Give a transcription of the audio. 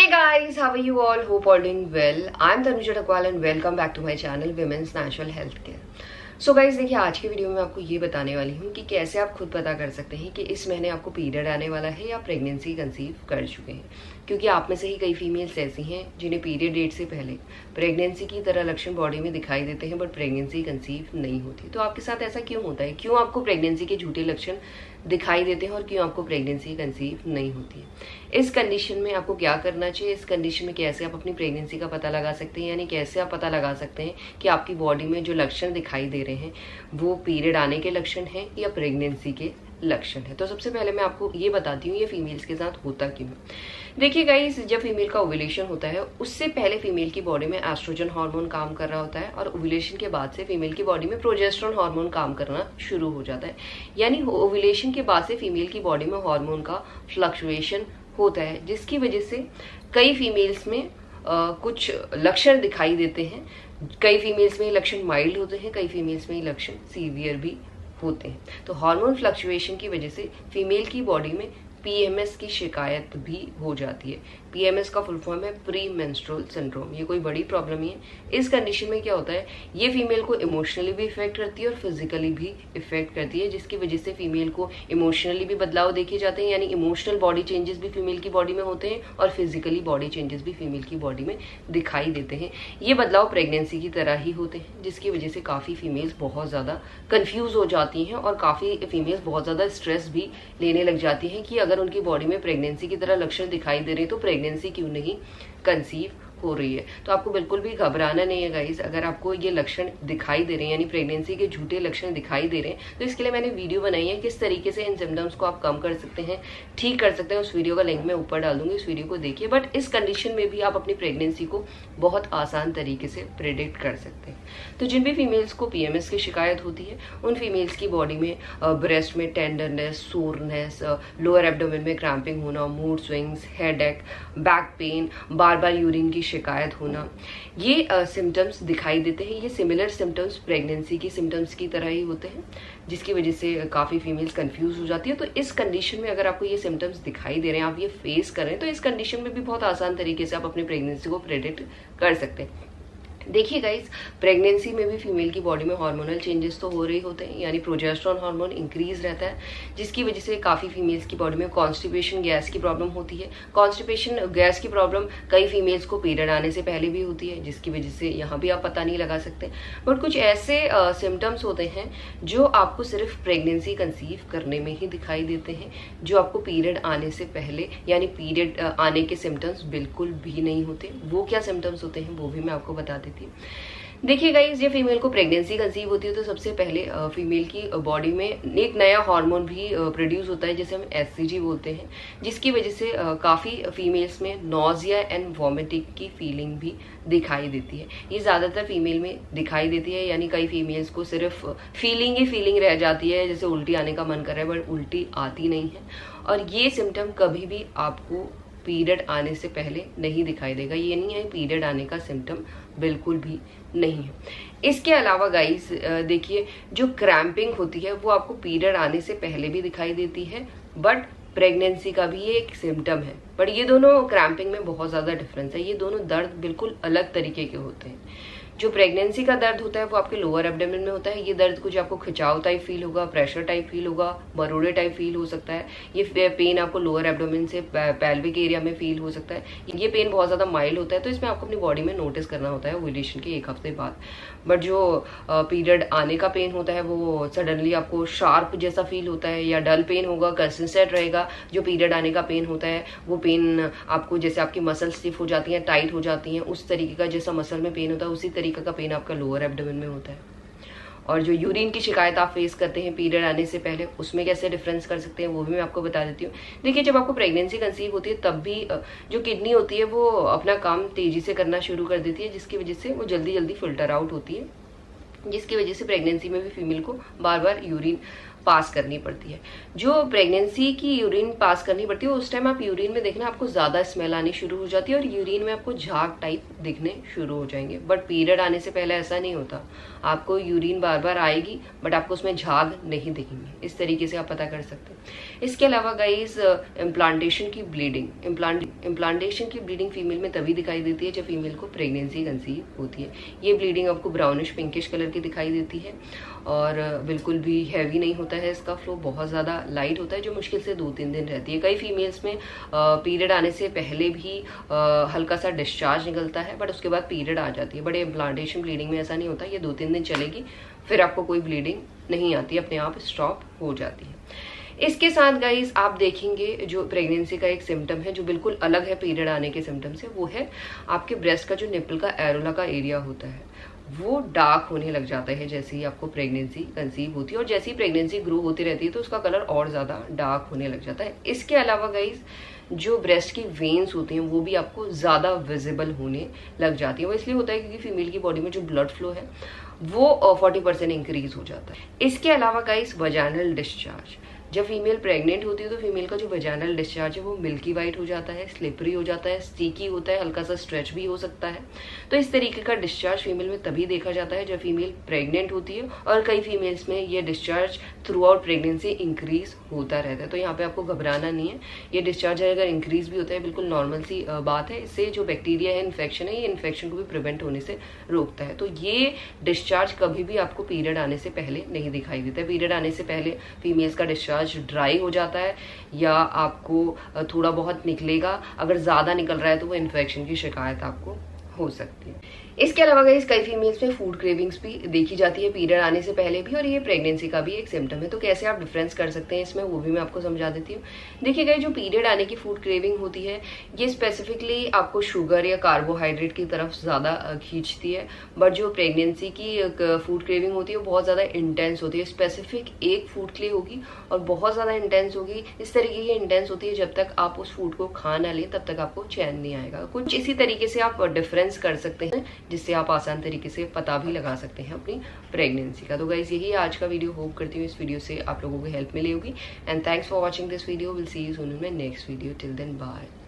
guys, how are you all? Hope all doing well. I'm Tanuja Takwal and welcome back to my channel Women's Natural Health Care. So guys देखिए, आज की video में आपको ये बताने वाली हूँ कि कैसे आप खुद पता कर सकते हैं कि इस महीने आपको पीरियड आने वाला है या प्रेगनेंसी कंसीव कर चुके हैं। क्योंकि आप में से ही कई फीमेल्स ऐसी हैं जिन्हें पीरियड डेट से पहले प्रेगनेंसी की तरह लक्षण बॉडी में दिखाई देते हैं बट प्रेगनेंसी कंसीव नहीं होती। तो आपके साथ ऐसा क्यों होता है? क्यों आपको प्रेगनेंसी के झूठे लक्षण दिखाई देते हैं और क्यों आपको प्रेगनेंसी कंसीव नहीं होती है? इस कंडीशन में आपको क्या करना चाहिए? इस कंडीशन में कैसे आप अपनी प्रेगनेंसी का पता लगा सकते हैं, यानी कैसे आप पता लगा सकते हैं कि आपकी बॉडी में जो लक्षण दिखाई दे रहे हैं वो पीरियड आने के लक्षण हैं या प्रेगनेंसी के लक्षण है। तो सबसे पहले मैं आपको ये बताती हूँ ये फीमेल्स के साथ होता क्यों है। देखिए गाइस, जब फीमेल का ओव्यूलेशन होता है उससे पहले फीमेल की बॉडी में एस्ट्रोजन हार्मोन काम कर रहा होता है और ओव्यूलेशन के बाद से फीमेल की बॉडी में प्रोजेस्टेरोन हार्मोन काम करना शुरू हो जाता है। यानी ओव्यूलेशन के बाद से फीमेल की बॉडी में हार्मोन का फ्लक्चुएशन होता है, जिसकी वजह से कई फीमेल्स में कुछ लक्षण दिखाई देते हैं। कई फीमेल्स में लक्षण माइल्ड होते हैं, कई फीमेल्स में लक्षण सीवियर भी होते हैं। तो हार्मोन फ्लक्चुएशन की वजह से फीमेल की बॉडी में पीएमएस की शिकायत भी हो जाती है। पीएमएस का फुल फॉर्म है प्री मेंस्ट्रुअल सिंड्रोम। ये कोई बड़ी प्रॉब्लम ही है। इस कंडीशन में क्या होता है, ये फीमेल को इमोशनली भी इफेक्ट करती है और फिजिकली भी इफेक्ट करती है, जिसकी वजह से फीमेल को इमोशनली भी बदलाव देखे जाते हैं। यानी इमोशनल बॉडी चेंजेस भी फीमेल की बॉडी में होते हैं और फिजिकली बॉडी चेंजेस भी फीमेल की बॉडी में दिखाई देते हैं। ये बदलाव प्रेगनेंसी की तरह ही होते हैं, जिसकी वजह से काफी फीमेल्स बहुत ज्यादा कंफ्यूज हो जाती हैं और काफी फीमेल्स बहुत ज्यादा स्ट्रेस भी लेने लग जाती हैं कि अगर उनकी बॉडी में प्रेगनेंसी की तरह लक्षण दिखाई दे रहे हैं तो प्रेगनेंसी क्यों नहीं कंसीव हो रही है। तो आपको बिल्कुल भी घबराना नहीं है गाइस। अगर आपको ये लक्षण दिखाई दे रहे हैं यानी प्रेगनेंसी के झूठे लक्षण दिखाई दे रहे हैं तो इसके लिए मैंने वीडियो बनाई है किस तरीके से इन सिम्टम्स को आप कम कर सकते हैं, ठीक कर सकते हैं। उस वीडियो का लिंक मैं ऊपर डाल दूंगी, उस वीडियो को देखिए। बट इस कंडीशन में भी आप अपनी प्रेगनेंसी को बहुत आसान तरीके से प्रिडिक्ट कर सकते हैं। तो जिन भी फीमेल्स को पीएमएस की शिकायत होती है उन फीमेल्स की बॉडी में ब्रेस्ट में टेंडरनेस, सोरनेस, लोअर एब्डोमेन में क्रैम्पिंग होना, mood swings, headache, back pain, बार बार यूरिन की शिकायत होना, ये सिम्टम्स दिखाई देते हैं। ये सिमिलर सिम्टम्स प्रेगनेंसी की सिम्टम्स की तरह ही होते हैं, जिसकी वजह से काफी फीमेल्स कंफ्यूज हो जाती है। तो इस कंडीशन में अगर आपको ये सिम्टम्स दिखाई दे रहे हैं, आप ये फेस कर रहे हैं, तो इस कंडीशन में भी बहुत आसान तरीके से आप अपनी प्रेगनेंसी को प्रेडिक्ट कर सकते हैं। देखिए गाइस, प्रेगनेंसी में भी फीमेल की बॉडी में हार्मोनल चेंजेस तो हो रहे होते हैं, यानी प्रोजेस्टेरोन हार्मोन इंक्रीज रहता है, जिसकी वजह से काफी फीमेल्स की बॉडी में कॉन्स्टिपेशन गैस की प्रॉब्लम होती है। कॉन्स्टिपेशन गैस की प्रॉब्लम कई फीमेल्स को पीरियड आने से पहले भी होती है, जिसकी वजह से यहाँ भी आप पता नहीं लगा सकते। बट कुछ ऐसे सिम्टम्स होते हैं जो आपको सिर्फ प्रेगनेंसी कंसीव करने में ही दिखाई देते हैं, जो आपको पीरियड आने से पहले यानी पीरियड आने के सिम्टम्स बिल्कुल भी नहीं होते। वो क्या सिम्टम्स होते हैं वो भी मैं आपको बता देती हूँ। देखिए गाइस, ये फीमेल को प्रेगनेंसी कंसीव होती है तो सबसे पहले फीमेल की बॉडी में एक नया हार्मोन भी प्रोड्यूस होता है जिसे हम एचसीजी बोलते हैं, जिसकी वजह से काफी फीमेल्स में नॉजिया एंड वॉमिटिंग की फीलिंग भी दिखाई देती है। ये ज्यादातर फीमेल में दिखाई देती है, यानी कई फीमेल्स को सिर्फ फीलिंग ही फीलिंग रह जाती है, जैसे उल्टी आने का मन कर रहा है बट उल्टी आती नहीं है। और ये सिम्टम कभी भी आपको पीरियड आने से पहले नहीं दिखाई देगा। ये नहीं है पीरियड आने का सिम्टम, बिल्कुल भी नहीं है। इसके अलावा गाइस देखिए, जो क्रैम्पिंग होती है वो आपको पीरियड आने से पहले भी दिखाई देती है बट प्रेगनेंसी का भी ये एक सिम्टम है। बट ये दोनों क्रैम्पिंग में बहुत ज्यादा डिफरेंस है। ये दोनों दर्द बिल्कुल अलग तरीके के होते हैं। जो प्रेगनेंसी का दर्द होता है वो आपके लोअर एब्डोमेन में होता है। ये दर्द कुछ आपको खिंचाव टाइप फील होगा, प्रेशर टाइप फील होगा, मरोड़े टाइप फील हो सकता है। ये पेन आपको लोअर एब्डोमेन से पेल्विक एरिया में फील हो सकता है। ये पेन बहुत ज्यादा माइल्ड होता है, तो इसमें आपको अपनी बॉडी में नोटिस करना होता है ओव्यूलेशन के 1 हफ्ते बाद। बट जो पीरियड आने का पेन होता है वो सडनली आपको शार्प जैसा फील होता है या डल पेन होगा, कंसिस्टेंट रहेगा। जो पीरियड आने का पेन होता है वो पेन आपको जैसे आपकी मसल स्टिफ हो जाती है, टाइट हो जाती है, उस तरीके का जैसा मसल में पेन होता है उसी तरीके का पेन आपका लोअर एब्डोमेन में होता है। और जो यूरिन की शिकायत आप फेस करते हैं पीरियड आने से पहले, उसमें कैसे डिफरेंस कर सकते हैं वो भी मैं आपको बता देती हूँ। देखिए, जब आपको प्रेगनेंसी कंसीव होती है तब भी जो किडनी होती है वो अपना काम तेजी से करना शुरू कर देती है, जिसकी वजह से वो जल्दी जल्दी फिल्टर आउट होती है, जिसकी वजह से प्रेगनेंसी में भी फीमेल को बार बार यूरिन पास करनी पड़ती है। जो प्रेगनेंसी की यूरिन पास करनी पड़ती है उस टाइम आप यूरिन में देखना आपको ज्यादा स्मेल आनी शुरू हो जाती है और यूरिन में आपको झाग टाइप दिखने शुरू हो जाएंगे। बट पीरियड आने से पहले ऐसा नहीं होता, आपको यूरिन बार बार आएगी बट आपको उसमें झाग नहीं दिखेंगे। इस तरीके से आप पता कर सकते हैं। इसके अलावा गाइस इम्प्लांटेशन की ब्लीडिंग, इम्प्लांटेशन की ब्लीडिंग फीमेल में तभी दिखाई देती है जब फीमेल को प्रेगनेंसी कंसीव होती है। ये ब्लीडिंग आपको ब्राउनिश पिंकिश कलर की दिखाई देती है और बिल्कुल भी हैवी नहीं होता है, इसका फ्लो बहुत ज़्यादा लाइट होता है जो मुश्किल से 2-3 दिन रहती है। कई फीमेल्स में पीरियड आने से पहले भी हल्का सा डिस्चार्ज निकलता है बट उसके बाद पीरियड आ जाती है। बट इम्प्लांटेशन ब्लीडिंग में ऐसा नहीं होता, ये 2-3 दिन चलेगी फिर आपको कोई ब्लीडिंग नहीं आती, अपने आप स्टॉप हो जाती है। इसके साथ गाइस आप देखेंगे जो प्रेगनेंसी का एक सिम्टम है जो बिल्कुल अलग है पीरियड आने के सिम्टम से, वो है आपके ब्रेस्ट का जो निपल का एरोला का एरिया होता है वो डार्क होने लग जाता है जैसे ही आपको प्रेगनेंसी कंसीव होती है और जैसे ही प्रेगनेंसी ग्रो होती रहती है तो उसका कलर और ज्यादा डार्क होने लग जाता है। इसके अलावा गाइस जो ब्रेस्ट की वेन्स होती हैं वो भी आपको ज्यादा विजिबल होने लग जाती है। वो इसलिए होता है क्योंकि फीमेल की बॉडी में जो ब्लड फ्लो है वो 40% इंक्रीज हो जाता है। इसके अलावा गाइस वजाइनल डिस्चार्ज, जब फीमेल प्रेग्नेंट होती है तो फीमेल का जो वजाइनल डिस्चार्ज है वो मिल्की वाइट हो जाता है, स्लिपरी हो जाता है, स्टिकी होता है, हल्का सा स्ट्रेच भी हो सकता है। तो इस तरीके का डिस्चार्ज फीमेल में तभी देखा जाता है जब फीमेल प्रेग्नेंट होती है और कई फीमेल्स में ये discharge through out pregnancy increase होता रहता है। तो यहाँ पे आपको घबराना नहीं है, ये डिस्चार्ज अगर इंक्रीज भी होता है बिल्कुल नॉर्मल सी बात है। इससे जो बैक्टीरिया है, इन्फेक्शन है, ये इन्फेक्शन को भी प्रिवेंट होने से रोकता है। तो ये डिस्चार्ज कभी भी आपको पीरियड आने से पहले नहीं दिखाई देता है। पीरियड आने से पहले फीमेल्स का डिस्चार्ज ड्राई हो जाता है या आपको थोड़ा बहुत निकलेगा, अगर ज्यादा निकल रहा है तो वो इन्फेक्शन की शिकायत आपको हो सकती है। इसके अलावा गाइस कई फीमेल्स में फूड क्रेविंग्स भी देखी जाती है पीरियड आने से पहले भी और ये प्रेगनेंसी का भी एक सिम्टम है। तो कैसे आप डिफरेंस कर सकते हैं इसमें वो भी मैं आपको समझा देती हूँ। देखिए गाइस जो पीरियड आने की फूड क्रेविंग होती है ये स्पेसिफिकली आपको शुगर या कार्बोहाइड्रेट की तरफ ज्यादा खींचती है, बट जो प्रेगनेंसी की फूड क्रेविंग होती है वो बहुत ज्यादा इंटेंस होती है। स्पेसिफिक एक फूड के लिए होगी और बहुत ज्यादा इंटेंस होगी। इस तरीके की इंटेंस होती है जब तक आप उस फूड को खा ना लें तब तक आपको चैन नहीं आएगा। कुछ इसी तरीके से आप डिफरेंस कर सकते हैं जिससे आप आसान तरीके से पता भी लगा सकते हैं अपनी प्रेगनेंसी का। तो गाइस यही आज का वीडियो, होप करती हूँ इस वीडियो से आप लोगों को हेल्प मिली होगी and thanks for watching this video. Will see you soon in my next video. Till then bye.